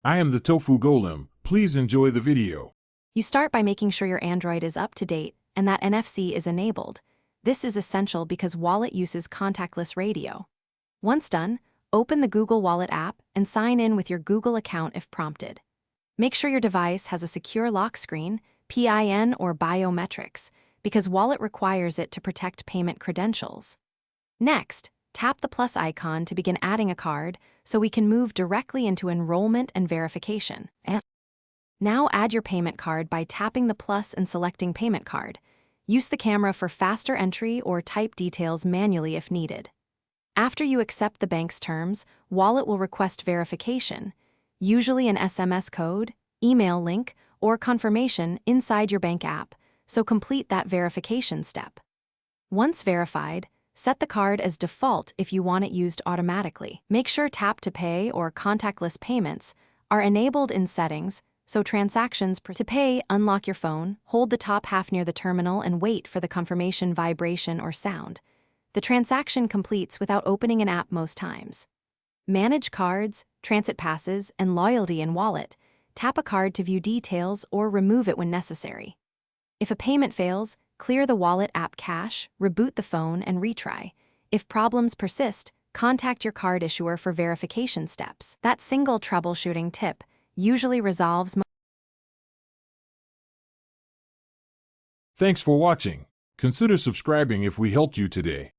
I am the Tofu Golem. Please enjoy the video. You start by making sure your Android is up to date and that NFC is enabled. This is essential because Wallet uses contactless radio. Once done, open the Google Wallet app and sign in with your Google account if prompted. Make sure your device has a secure lock screen, PIN, or biometrics, because Wallet requires it to protect payment credentials. Next, tap the plus icon to begin adding a card so we can move directly into enrollment and verification. Now add your payment card by tapping the plus and selecting payment card. Use the camera for faster entry or type details manually if needed. After you accept the bank's terms, Wallet will request verification, usually an SMS code, email link, or confirmation inside your bank app, so complete that verification step. Once verified, set the card as default if you want it used automatically. Make sure Tap to Pay or contactless payments are enabled in settings, so transactions to pay, unlock your phone, hold the top half near the terminal and wait for the confirmation vibration or sound. The transaction completes without opening an app most times. Manage cards, transit passes, and loyalty in Wallet. Tap a card to view details or remove it when necessary. If a payment fails, clear the Wallet app cache, reboot the phone, and retry. If problems persist, contact your card issuer for verification steps. That single troubleshooting tip usually resolves. Thanks for watching. Consider subscribing if we helped you today.